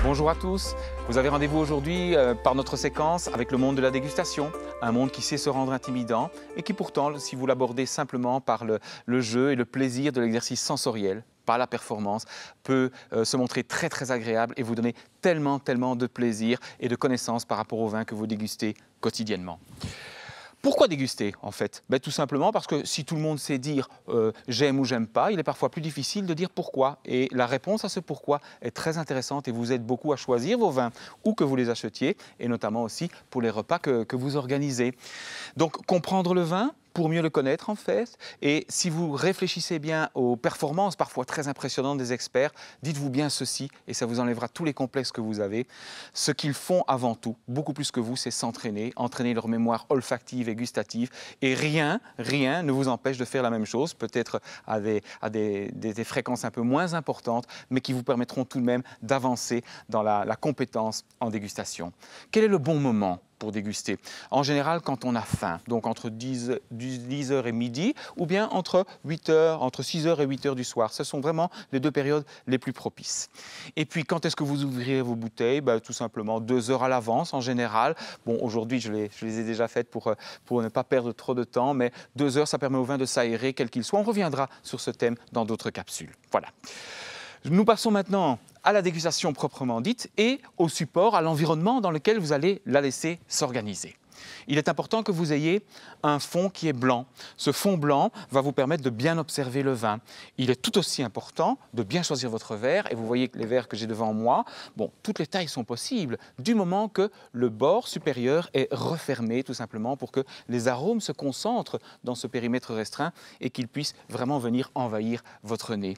Bonjour à tous, vous avez rendez-vous aujourd'hui par notre séquence avec le monde de la dégustation, un monde qui sait se rendre intimidant et qui pourtant, si vous l'abordez simplement par le jeu et le plaisir de l'exercice sensoriel, pas la performance, peut se montrer très agréable et vous donner tellement de plaisir et de connaissances par rapport au vin que vous dégustez quotidiennement. Pourquoi déguster en fait? Tout simplement parce que si tout le monde sait dire j'aime ou j'aime pas, il est parfois plus difficile de dire pourquoi. Et la réponse à ce pourquoi est très intéressante et vous aide beaucoup à choisir vos vins où que vous les achetiez et notamment aussi pour les repas que vous organisez. Donc comprendre le vin pour mieux le connaître en fait. Et si vous réfléchissez bien aux performances parfois très impressionnantes des experts, dites-vous bien ceci et ça vous enlèvera tous les complexes que vous avez. Ce qu'ils font avant tout, beaucoup plus que vous, c'est s'entraîner, entraîner leur mémoire olfactive et gustative. Et rien ne vous empêche de faire la même chose, peut-être à des fréquences un peu moins importantes, mais qui vous permettront tout de même d'avancer dans la compétence en dégustation. Quel est le bon moment pour déguster? En général, quand on a faim, donc entre 10h et midi, ou bien entre 8h, entre 6h et 8h du soir. Ce sont vraiment les deux périodes les plus propices. Et puis, quand est-ce que vous ouvrirez vos bouteilles? Tout simplement 2 heures à l'avance, en général. Bon, aujourd'hui, je les ai déjà faites pour ne pas perdre trop de temps, mais 2 heures, ça permet au vin de s'aérer, quel qu'il soit. On reviendra sur ce thème dans d'autres capsules. Voilà. Nous passons maintenant à la dégustation proprement dite et au support, à l'environnement dans lequel vous allez la laisser s'organiser. Il est important que vous ayez un fond qui est blanc. Ce fond blanc va vous permettre de bien observer le vin. Il est tout aussi important de bien choisir votre verre. Et vous voyez que les verres que j'ai devant moi, bon, toutes les tailles sont possibles du moment que le bord supérieur est refermé tout simplement pour que les arômes se concentrent dans ce périmètre restreint et qu'ils puissent vraiment venir envahir votre nez.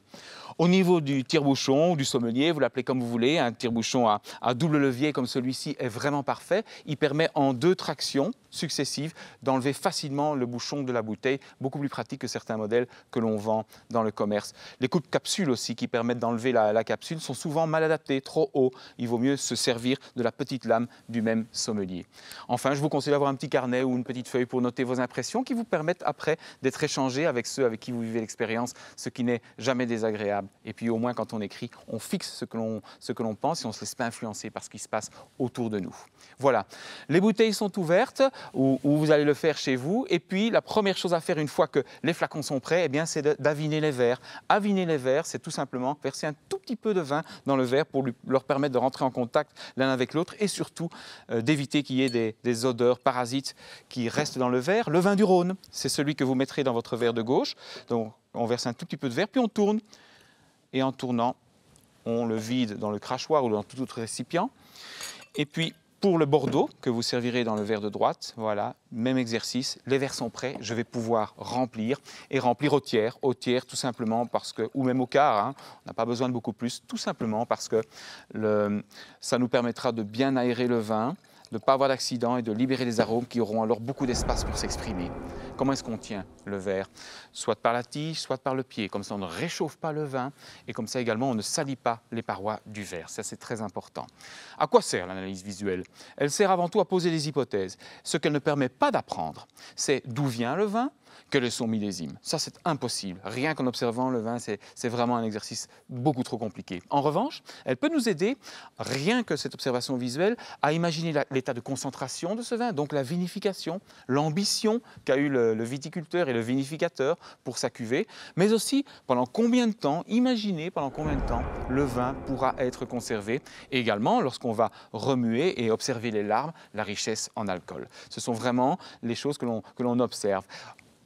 Au niveau du tire-bouchon ou du sommelier, vous l'appelez comme vous voulez, un tire-bouchon à double levier comme celui-ci est vraiment parfait. Il permet en 2 tractions successives d'enlever facilement le bouchon de la bouteille, beaucoup plus pratique que certains modèles que l'on vend dans le commerce. Les coupe-capsules aussi qui permettent d'enlever la capsule sont souvent mal adaptés, trop hauts. Il vaut mieux se servir de la petite lame du même sommelier. Enfin, je vous conseille d'avoir un petit carnet ou une petite feuille pour noter vos impressions qui vous permettent après d'être échangés avec ceux avec qui vous vivez l'expérience, ce qui n'est jamais désagréable. Et puis au moins quand on écrit, on fixe ce que l'on pense et on ne se laisse pas influencer par ce qui se passe autour de nous. Voilà, les bouteilles sont ouvertes ou vous allez le faire chez vous. Et puis, la première chose à faire une fois que les flacons sont prêts, c'est d'aviner les verres. Aviner les verres, c'est tout simplement verser un tout petit peu de vin dans le verre pour leur permettre de rentrer en contact l'un avec l'autre et surtout d'éviter qu'il y ait des odeurs parasites qui restent dans le verre. Le vin du Rhône, c'est celui que vous mettrez dans votre verre de gauche. Donc, on verse un tout petit peu de verre, puis on tourne. Et en tournant, on le vide dans le crachoir ou dans tout autre récipient. Et puis, pour le Bordeaux, que vous servirez dans le verre de droite, voilà, même exercice, les verres sont prêts, je vais pouvoir remplir et remplir au tiers tout simplement parce que, ou même au quart, on n'a pas besoin de beaucoup plus, tout simplement parce que ça nous permettra de bien aérer le vin, de ne pas avoir d'accident et de libérer des arômes qui auront alors beaucoup d'espace pour s'exprimer. Comment est-ce qu'on tient le verre? Soit par la tige, soit par le pied. Comme ça, on ne réchauffe pas le vin et comme ça également, on ne salit pas les parois du verre. Ça, c'est très important. À quoi sert l'analyse visuelle? Elle sert avant tout à poser des hypothèses. Ce qu'elle ne permet pas d'apprendre, c'est d'où vient le vin, quel est son millésime. Ça, c'est impossible. Rien qu'en observant le vin, c'est vraiment un exercice beaucoup trop compliqué. En revanche, elle peut nous aider, rien que cette observation visuelle, à imaginer l'état de concentration de ce vin, donc la vinification, l'ambition qu'a eu le viticulteur et le vinificateur pour sa cuvée, mais aussi pendant combien de temps, imaginez pendant combien de temps le vin pourra être conservé. Et également, lorsqu'on va remuer et observer les larmes, la richesse en alcool. Ce sont vraiment les choses que l'on observe.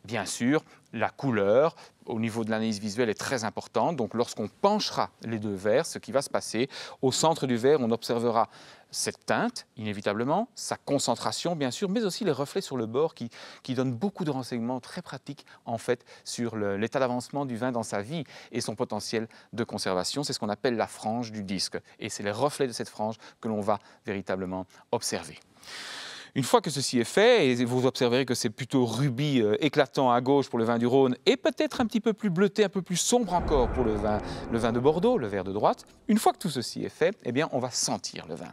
Bien sûr, la couleur au niveau de l'analyse visuelle est très importante. Donc lorsqu'on penchera les 2 verres, ce qui va se passer, au centre du verre, on observera cette teinte, inévitablement, sa concentration, bien sûr, mais aussi les reflets sur le bord qui donnent beaucoup de renseignements très pratiques, en fait, sur l'état d'avancement du vin dans sa vie et son potentiel de conservation. C'est ce qu'on appelle la frange du disque. Et c'est les reflets de cette frange que l'on va véritablement observer. Une fois que ceci est fait, et vous observerez que c'est plutôt rubis éclatant à gauche pour le vin du Rhône et peut-être un petit peu plus bleuté, un peu plus sombre encore pour le vin de Bordeaux, le vert de droite, une fois que tout ceci est fait, eh bien, on va sentir le vin.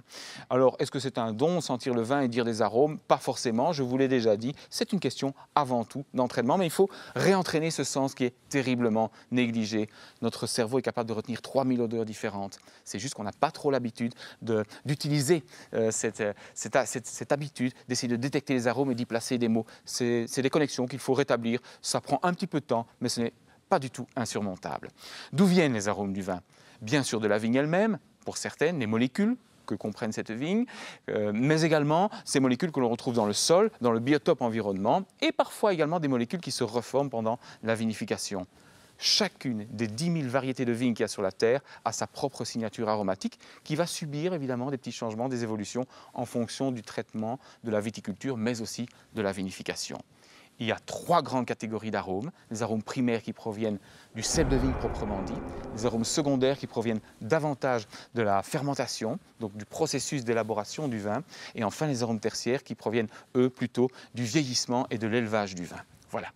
Alors, est-ce que c'est un don, sentir le vin et dire des arômes? Pas forcément, je vous l'ai déjà dit, c'est une question avant tout d'entraînement, mais il faut réentraîner ce sens qui est terriblement négligé. Notre cerveau est capable de retenir 3000 odeurs différentes. C'est juste qu'on n'a pas trop l'habitude d'utiliser cette habitude d'essayer de détecter les arômes et d'y placer des mots. C'est des connexions qu'il faut rétablir. Ça prend un petit peu de temps, mais ce n'est pas du tout insurmontable. D'où viennent les arômes du vin? Bien sûr de la vigne elle-même, pour certaines, les molécules que comprennent cette vigne, mais également ces molécules que l'on retrouve dans le sol, dans le biotope environnement, et parfois également des molécules qui se reforment pendant la vinification. Chacune des 10 000 variétés de vignes qu'il y a sur la Terre a sa propre signature aromatique qui va subir évidemment des petits changements, des évolutions en fonction du traitement de la viticulture, mais aussi de la vinification. Il y a 3 grandes catégories d'arômes. Les arômes primaires qui proviennent du cep de vigne proprement dit, les arômes secondaires qui proviennent davantage de la fermentation, donc du processus d'élaboration du vin, et enfin les arômes tertiaires qui proviennent, eux, plutôt du vieillissement et de l'élevage du vin. Voilà.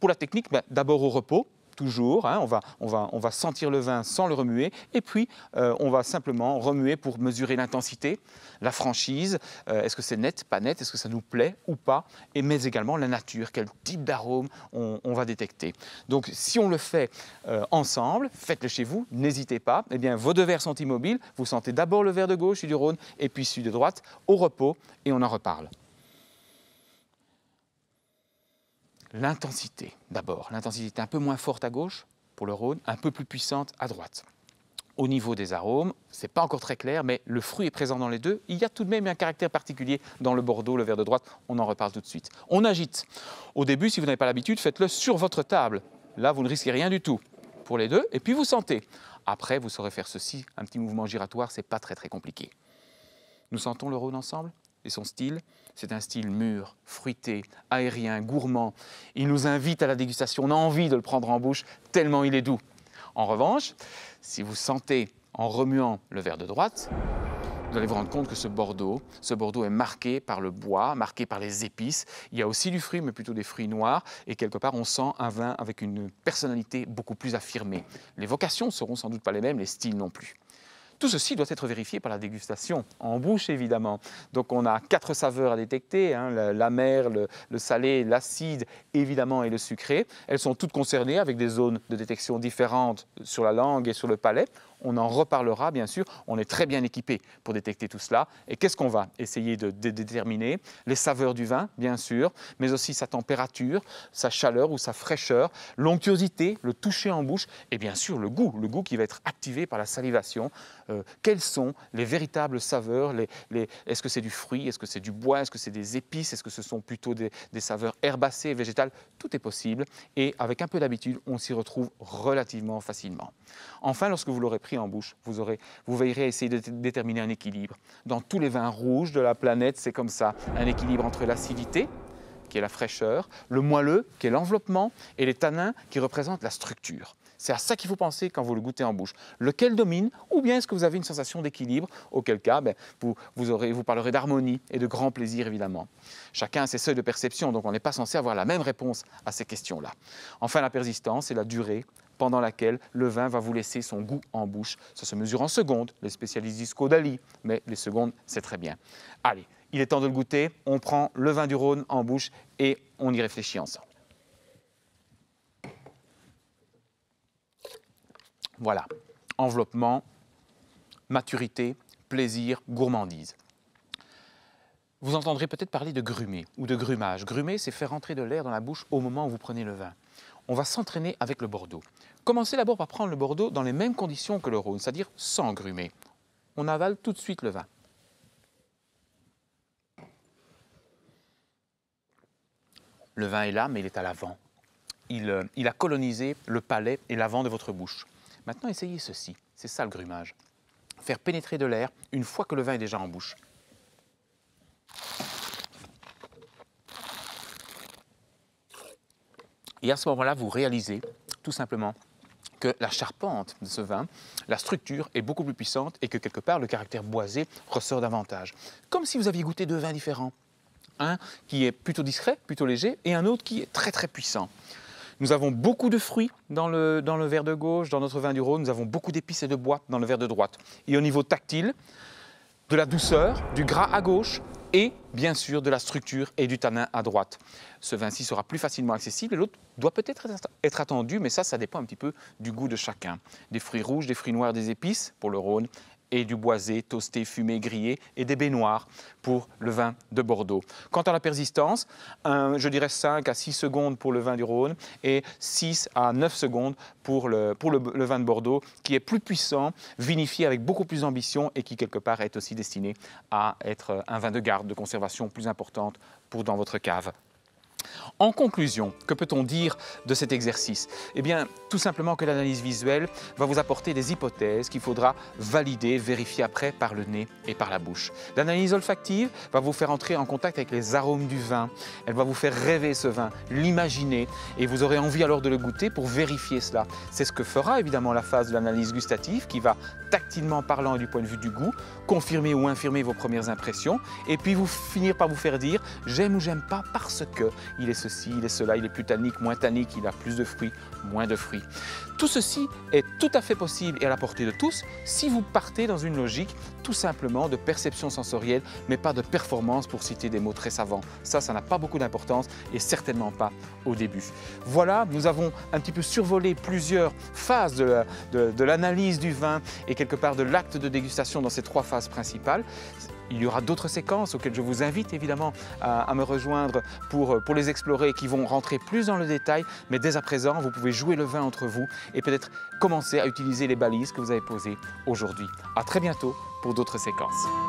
Pour la technique, d'abord au repos. Toujours, hein, on va sentir le vin sans le remuer et puis on va simplement remuer pour mesurer l'intensité, la franchise, est-ce que c'est net, pas net, est-ce que ça nous plaît ou pas, mais également la nature, quel type d'arôme on va détecter. Donc si on le fait ensemble, faites-le chez vous, n'hésitez pas, eh bien, vos 2 verres sont immobiles, vous sentez d'abord le verre de gauche, celui du Rhône, et puis celui de droite, au repos, et on en reparle. L'intensité, d'abord. L'intensité est un peu moins forte à gauche pour le Rhône, un peu plus puissante à droite. Au niveau des arômes, ce n'est pas encore très clair, mais le fruit est présent dans les deux. Il y a tout de même un caractère particulier dans le Bordeaux, le verre de droite. On en reparle tout de suite. On agite. Au début, si vous n'avez pas l'habitude, faites-le sur votre table. Là, vous ne risquez rien du tout pour les deux. Et puis, vous sentez. Après, vous saurez faire ceci. Un petit mouvement giratoire, ce n'est pas très compliqué. Nous sentons le Rhône ensemble et son style. C'est un style mûr, fruité, aérien, gourmand. Il nous invite à la dégustation. On a envie de le prendre en bouche tellement il est doux. En revanche, si vous sentez en remuant le verre de droite, vous allez vous rendre compte que ce Bordeaux est marqué par le bois, marqué par les épices. Il y a aussi du fruit, mais plutôt des fruits noirs. Et quelque part, on sent un vin avec une personnalité beaucoup plus affirmée. Les vocations ne seront sans doute pas les mêmes, les styles non plus. Tout ceci doit être vérifié par la dégustation, en bouche évidemment. Donc on a 4 saveurs à détecter, hein, l'amer, le salé, l'acide évidemment et le sucré. Elles sont toutes concernées avec des zones de détection différentes sur la langue et sur le palais. On en reparlera bien sûr, on est très bien équipé pour détecter tout cela. Et qu'est-ce qu'on va essayer de déterminer? Les saveurs du vin bien sûr, mais aussi sa température, sa chaleur ou sa fraîcheur, l'onctuosité, le toucher en bouche et bien sûr le goût qui va être activé par la salivation. Quelles sont les véritables saveurs? Est-ce que c'est du fruit? Est-ce que c'est du bois? Est-ce que c'est des épices? Est-ce que ce sont plutôt des saveurs herbacées, végétales? Tout est possible et avec un peu d'habitude, on s'y retrouve relativement facilement. Enfin, lorsque vous l'aurez pris en bouche, vous veillerez à essayer de déterminer un équilibre. Dans tous les vins rouges de la planète, c'est comme ça, un équilibre entre l'acidité, qui est la fraîcheur, le moelleux, qui est l'enveloppement, et les tanins, qui représentent la structure. C'est à ça qu'il faut penser quand vous le goûtez en bouche. Lequel domine, ou bien est-ce que vous avez une sensation d'équilibre, auquel cas vous parlerez d'harmonie et de grand plaisir évidemment. Chacun a ses seuils de perception, donc on n'est pas censé avoir la même réponse à ces questions-là. Enfin, la persistance et la durée pendant laquelle le vin va vous laisser son goût en bouche. Ça se mesure en secondes, les spécialistes disent caudali, mais les secondes, c'est très bien. Allez, il est temps de le goûter, on prend le vin du Rhône en bouche et on y réfléchit ensemble. Voilà, enveloppement, maturité, plaisir, gourmandise. Vous entendrez peut-être parler de grumer ou de grumage. Grumer, c'est faire entrer de l'air dans la bouche au moment où vous prenez le vin. On va s'entraîner avec le Bordeaux. Commencez d'abord par prendre le Bordeaux dans les mêmes conditions que le Rhône, c'est-à-dire sans grumer. On avale tout de suite le vin. Le vin est là, mais il est à l'avant. Il a colonisé le palais et l'avant de votre bouche. Maintenant, essayez ceci. C'est ça le grumage. Faire pénétrer de l'air une fois que le vin est déjà en bouche. Et à ce moment-là, vous réalisez tout simplement que la charpente de ce vin, la structure est beaucoup plus puissante et que quelque part, le caractère boisé ressort davantage. Comme si vous aviez goûté 2 vins différents. Un qui est plutôt discret, plutôt léger, et un autre qui est très très puissant. Nous avons beaucoup de fruits dans le verre de gauche, dans notre vin du Rhône. Nous avons beaucoup d'épices et de bois dans le verre de droite. Et au niveau tactile, de la douceur, du gras à gauche et bien sûr de la structure et du tanin à droite. Ce vin-ci sera plus facilement accessible et l'autre doit peut-être être attendu, mais ça dépend un petit peu du goût de chacun. Des fruits rouges, des fruits noirs, des épices pour le Rhône et du boisé, toasté, fumé, grillé et des baies noires pour le vin de Bordeaux. Quant à la persistance, je dirais 5 à 6 secondes pour le vin du Rhône et 6 à 9 secondes pour le vin de Bordeaux qui est plus puissant, vinifié avec beaucoup plus d'ambition et qui quelque part est aussi destiné à être un vin de garde, de conservation plus importante pour dans votre cave. En conclusion, que peut-on dire de cet exercice? Eh bien, tout simplement que l'analyse visuelle va vous apporter des hypothèses qu'il faudra valider, vérifier après par le nez et par la bouche. L'analyse olfactive va vous faire entrer en contact avec les arômes du vin. Elle va vous faire rêver ce vin, l'imaginer et vous aurez envie alors de le goûter pour vérifier cela. C'est ce que fera évidemment la phase de l'analyse gustative qui va, tactilement parlant et du point de vue du goût, confirmer ou infirmer vos premières impressions et puis finir par vous faire dire « j'aime ou j'aime pas parce que » il est ceci, il est cela, il est plus tannique, moins tannique, il a plus de fruits, moins de fruits. Tout ceci est tout à fait possible et à la portée de tous si vous partez dans une logique tout simplement de perception sensorielle, mais pas de performance pour citer des mots très savants. Ça n'a pas beaucoup d'importance et certainement pas au début. Voilà, nous avons un petit peu survolé plusieurs phases de l'analyse du vin et quelque part de l'acte de dégustation dans ces 3 phases principales. Il y aura d'autres séquences auxquelles je vous invite évidemment à me rejoindre pour les explorer qui vont rentrer plus dans le détail. Mais dès à présent, vous pouvez jouer le vin entre vous et peut-être commencer à utiliser les balises que vous avez posées aujourd'hui. À très bientôt pour d'autres séquences.